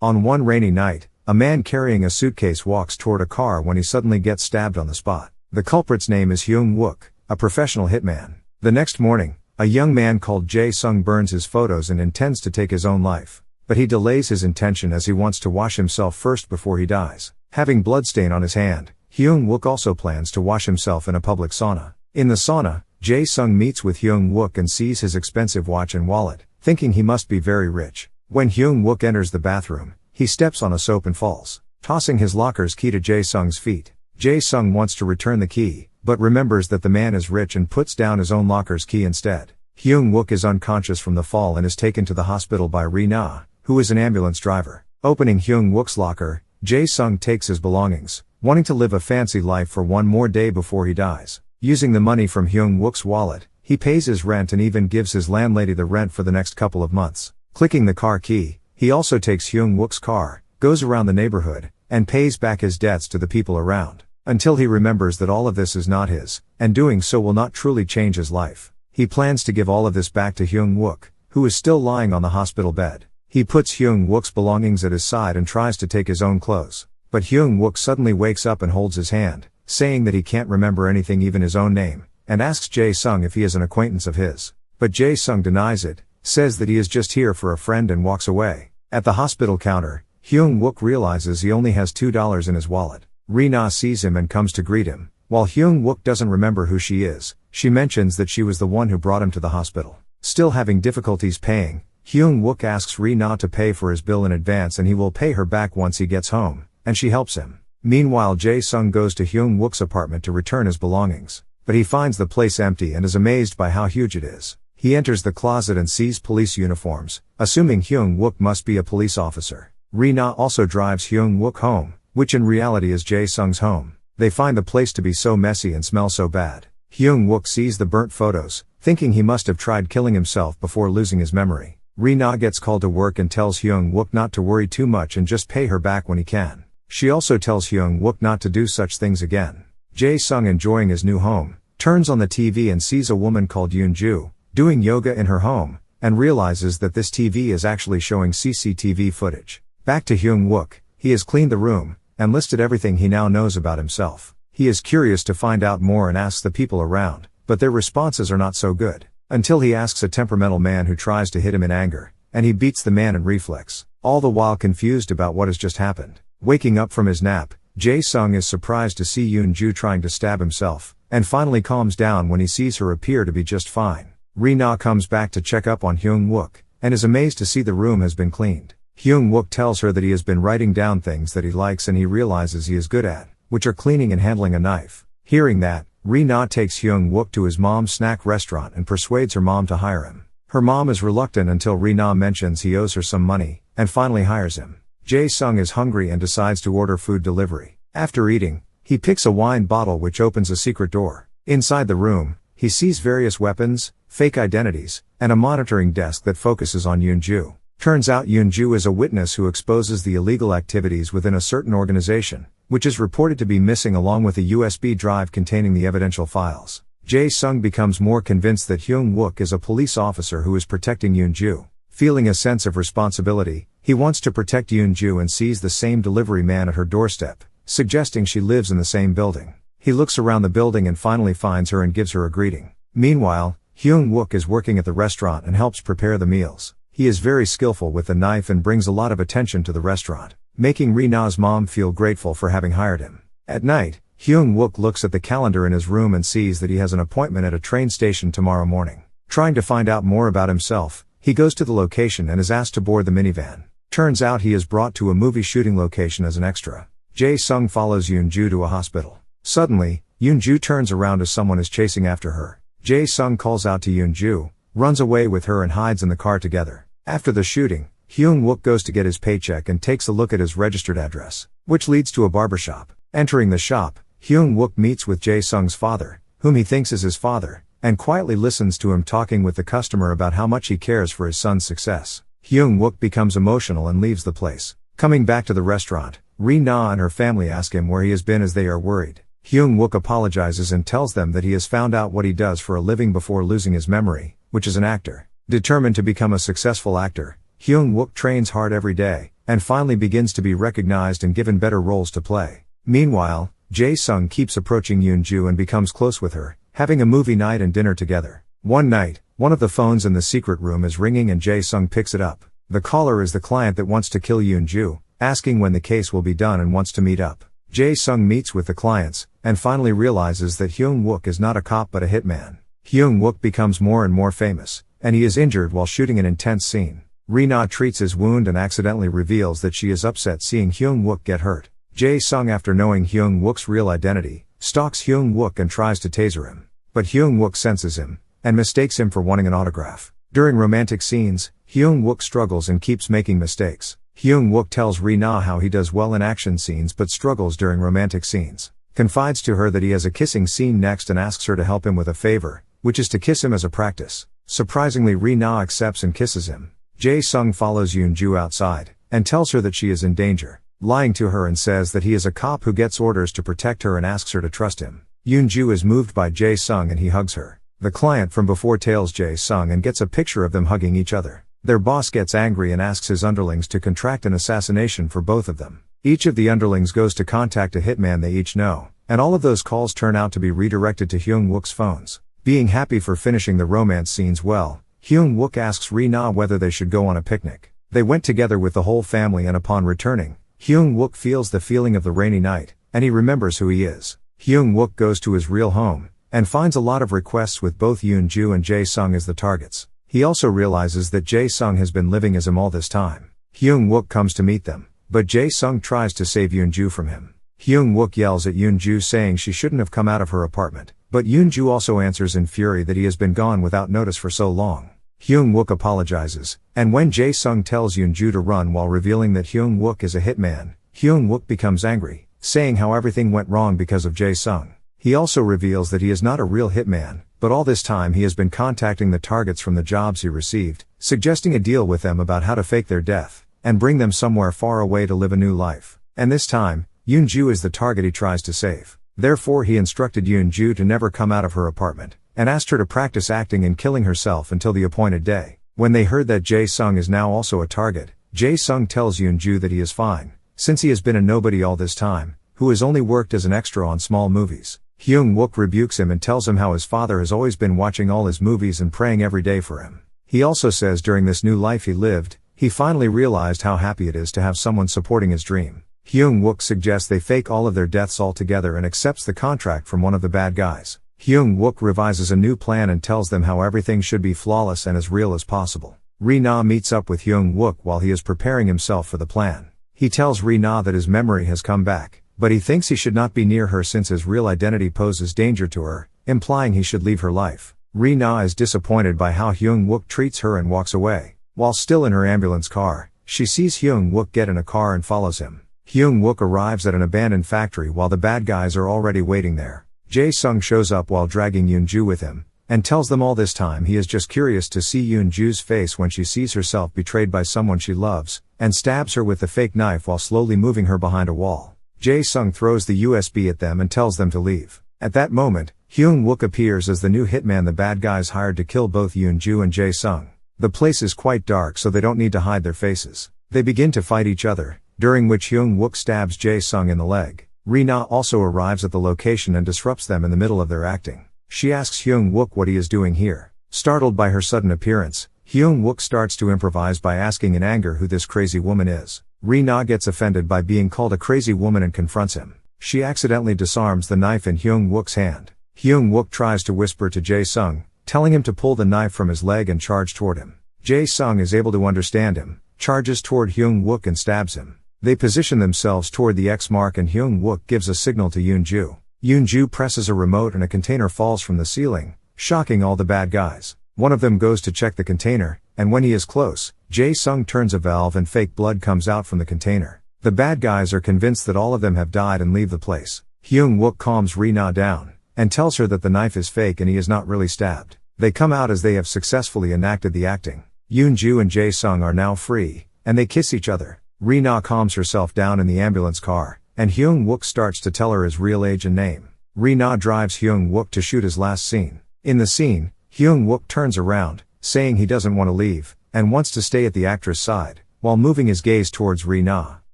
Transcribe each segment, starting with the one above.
On one rainy night, a man carrying a suitcase walks toward a car when he suddenly gets stabbed on the spot. The culprit's name is Hyung-wook, a professional hitman. The next morning, a young man called Jae-sung burns his photos and intends to take his own life. But he delays his intention as he wants to wash himself first before he dies. Having bloodstain on his hand, Hyung-wook also plans to wash himself in a public sauna. In the sauna, Jae-sung meets with Hyung-wook and sees his expensive watch and wallet, thinking he must be very rich. When Hyung-wook enters the bathroom, he steps on a soap and falls, tossing his locker's key to Jae-sung's feet. Jae-sung wants to return the key, but remembers that the man is rich and puts down his own locker's key instead. Hyung-wook is unconscious from the fall and is taken to the hospital by Ri-na, who is an ambulance driver. Opening Hyung-wook's locker, Jae-sung takes his belongings, wanting to live a fancy life for one more day before he dies. Using the money from Hyung-wook's wallet, he pays his rent and even gives his landlady the rent for the next couple of months. Clicking the car key, he also takes Hyung-wook's car, goes around the neighborhood, and pays back his debts to the people around, until he remembers that all of this is not his, and doing so will not truly change his life. He plans to give all of this back to Hyung-wook, who is still lying on the hospital bed. He puts Hyung-wook's belongings at his side and tries to take his own clothes. But Hyung-wook suddenly wakes up and holds his hand, saying that he can't remember anything, even his own name, and asks Jae-sung if he is an acquaintance of his. But Jae-sung denies it, says that he is just here for a friend and walks away. At the hospital counter, Hyung-wook realizes he only has $2 in his wallet. Ri-na sees him and comes to greet him. While Hyung-wook doesn't remember who she is, she mentions that she was the one who brought him to the hospital. Still having difficulties paying, Hyung-wook asks Ri-na to pay for his bill in advance and he will pay her back once he gets home, and she helps him. Meanwhile, Jae-sung goes to Hyung-wook's apartment to return his belongings, but he finds the place empty and is amazed by how huge it is. He enters the closet and sees police uniforms, assuming Hyung-wook must be a police officer. Ri-na also drives Hyung-wook home, which in reality is Jae-sung's home. They find the place to be so messy and smell so bad. Hyung-wook sees the burnt photos, thinking he must have tried killing himself before losing his memory. Ri-na gets called to work and tells Hyung-wook not to worry too much and just pay her back when he can. She also tells Hyung-wook not to do such things again. Jae-sung, enjoying his new home, turns on the TV and sees a woman called Yoon-ju doing yoga in her home, and realizes that this TV is actually showing CCTV footage. Back to Hyung-wook, he has cleaned the room, and listed everything he now knows about himself. He is curious to find out more and asks the people around, but their responses are not so good. Until he asks a temperamental man who tries to hit him in anger, and he beats the man in reflex, all the while confused about what has just happened. Waking up from his nap, Jae-sung is surprised to see Yoon-ju trying to stab himself, and finally calms down when he sees her appear to be just fine. Ri-na comes back to check up on Hyung-wook, and is amazed to see the room has been cleaned. Hyung-wook tells her that he has been writing down things that he likes and he realizes he is good at, which are cleaning and handling a knife. Hearing that, Ri-na takes Hyung-wook to his mom's snack restaurant and persuades her mom to hire him. Her mom is reluctant until Ri-na mentions he owes her some money, and finally hires him. Jae-sung is hungry and decides to order food delivery. After eating, he picks a wine bottle which opens a secret door. Inside the room, he sees various weapons, fake identities, and a monitoring desk that focuses on Yoon-ju. Turns out Yoon-ju is a witness who exposes the illegal activities within a certain organization, which is reported to be missing along with a USB drive containing the evidential files. Jae-sung becomes more convinced that Hyung-wook is a police officer who is protecting Yoon-ju. Feeling a sense of responsibility, he wants to protect Yoon-ju and sees the same delivery man at her doorstep, suggesting she lives in the same building. He looks around the building and finally finds her and gives her a greeting. Meanwhile, Hyung-wook is working at the restaurant and helps prepare the meals. He is very skillful with the knife and brings a lot of attention to the restaurant, making Ri-na's mom feel grateful for having hired him. At night, Hyung-wook looks at the calendar in his room and sees that he has an appointment at a train station tomorrow morning. Trying to find out more about himself, he goes to the location and is asked to board the minivan. Turns out he is brought to a movie shooting location as an extra. Jae-sung follows Yoon-ju to a hospital. Suddenly, Yoon-ju turns around as someone is chasing after her. Jae-sung calls out to Yoon-ju, runs away with her and hides in the car together. After the shooting, Hyung-wook goes to get his paycheck and takes a look at his registered address, which leads to a barbershop. Entering the shop, Hyung-wook meets with Jae-sung's father, whom he thinks is his father, and quietly listens to him talking with the customer about how much he cares for his son's success. Hyung-wook becomes emotional and leaves the place. Coming back to the restaurant, Ri-na and her family ask him where he has been as they are worried. Hyung-wook apologizes and tells them that he has found out what he does for a living before losing his memory, which is an actor. Determined to become a successful actor, Hyung-wook trains hard every day, and finally begins to be recognized and given better roles to play. Meanwhile, Jae-sung keeps approaching Yoon-ju and becomes close with her, having a movie night and dinner together. One night, one of the phones in the secret room is ringing and Jae-sung picks it up. The caller is the client that wants to kill Yoon-ju, asking when the case will be done and wants to meet up. Jae-sung meets with the clients, and finally realizes that Hyung-wook is not a cop but a hitman. Hyung-wook becomes more and more famous, and he is injured while shooting an intense scene. Ri-na treats his wound and accidentally reveals that she is upset seeing Hyung-wook get hurt. Jae-sung, after knowing Hyung-wook's real identity, stalks Hyung-wook and tries to taser him. But Hyung-wook senses him, and mistakes him for wanting an autograph. During romantic scenes, Hyung-wook struggles and keeps making mistakes. Hyung-wook tells Ri-na how he does well in action scenes but struggles during romantic scenes. Confides to her that he has a kissing scene next and asks her to help him with a favor, which is to kiss him as a practice. Surprisingly, Ri-na accepts and kisses him. Jae-sung follows Yoon-ju outside, and tells her that she is in danger, lying to her and says that he is a cop who gets orders to protect her and asks her to trust him. Yoon-ju is moved by Jae-sung and he hugs her. The client from before tails Jae-sung and gets a picture of them hugging each other. Their boss gets angry and asks his underlings to contract an assassination for both of them. Each of the underlings goes to contact a hitman they each know, and all of those calls turn out to be redirected to Hyung-wook's phones. Being happy for finishing the romance scenes well, Hyung-wook asks Ri-na whether they should go on a picnic. They went together with the whole family, and upon returning, Hyung-wook feels the feeling of the rainy night, and he remembers who he is. Hyung-wook goes to his real home, and finds a lot of requests with both Yoon-ju and Jae-sung as the targets. He also realizes that Jae-sung has been living as him all this time. Hyung-wook comes to meet them, but Jae-sung tries to save Yoon-ju from him. Hyung-wook yells at Yoon-ju saying she shouldn't have come out of her apartment, but Yoon-ju also answers in fury that he has been gone without notice for so long. Hyung-wook apologizes, and when Jae-sung tells Yoon-ju to run while revealing that Hyung-wook is a hitman, Hyung-wook becomes angry, saying how everything went wrong because of Jae-sung. He also reveals that he is not a real hitman, but all this time he has been contacting the targets from the jobs he received, suggesting a deal with them about how to fake their death, and bring them somewhere far away to live a new life. And this time, Yoon-ju is the target he tries to save. Therefore he instructed Yoon-ju to never come out of her apartment, and asked her to practice acting and killing herself until the appointed day. When they heard that Jae-sung is now also a target, Jae-sung tells Yoon-ju that he is fine, since he has been a nobody all this time, who has only worked as an extra on small movies. Hyung-wook rebukes him and tells him how his father has always been watching all his movies and praying every day for him. He also says during this new life he lived, he finally realized how happy it is to have someone supporting his dream. Hyung-wook suggests they fake all of their deaths altogether and accepts the contract from one of the bad guys. Hyung-wook revises a new plan and tells them how everything should be flawless and as real as possible. Ri-na meets up with Hyung-wook while he is preparing himself for the plan. He tells Ri-na that his memory has come back, but he thinks he should not be near her since his real identity poses danger to her, implying he should leave her life. Ri-na is disappointed by how Hyung-wook treats her and walks away. While still in her ambulance car, she sees Hyung-wook get in a car and follows him. Hyung-wook arrives at an abandoned factory while the bad guys are already waiting there. Jae-sung shows up while dragging Yoon-ju with him, and tells them all this time he is just curious to see Yoon-ju's face when she sees herself betrayed by someone she loves, and stabs her with the fake knife while slowly moving her behind a wall. Jae-sung throws the USB at them and tells them to leave. At that moment, Hyung-wook appears as the new hitman the bad guys hired to kill both Yoon-ju and Jae-sung. The place is quite dark so they don't need to hide their faces. They begin to fight each other, during which Hyung-wook stabs Jae-sung in the leg. Ri-na also arrives at the location and disrupts them in the middle of their acting. She asks Hyung-wook what he is doing here. Startled by her sudden appearance, Hyung-wook starts to improvise by asking in anger who this crazy woman is. Ri-na gets offended by being called a crazy woman and confronts him. She accidentally disarms the knife in Hyung-wook's hand. Hyung-wook tries to whisper to Jae-sung, telling him to pull the knife from his leg and charge toward him. Jae-sung is able to understand him, charges toward Hyung-wook and stabs him. They position themselves toward the X mark and Hyung-wook gives a signal to Yoon-ju. Yoon-ju presses a remote and a container falls from the ceiling, shocking all the bad guys. One of them goes to check the container, and when he is close, Jae-sung turns a valve and fake blood comes out from the container. The bad guys are convinced that all of them have died and leave the place. Hyung-wook calms Ri-na down, and tells her that the knife is fake and he is not really stabbed. They come out as they have successfully enacted the acting. Yoon-ju and Jae-sung are now free, and they kiss each other. Ri-na calms herself down in the ambulance car, and Hyung-wook starts to tell her his real age and name. Ri-na drives Hyung-wook to shoot his last scene. In the scene, Hyung-wook turns around, saying he doesn't want to leave, and wants to stay at the actress' side. while moving his gaze towards Ri-na,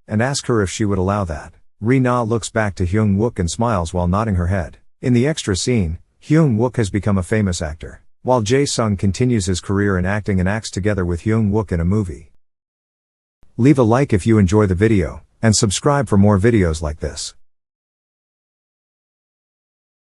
and asks her if she would allow that. Ri-na looks back to Hyung-wook and smiles while nodding her head. In the extra scene, Hyung-wook has become a famous actor, while Jae-sung continues his career in acting and acts together with Hyung-wook in a movie. Leave a like if you enjoy the video, and subscribe for more videos like this.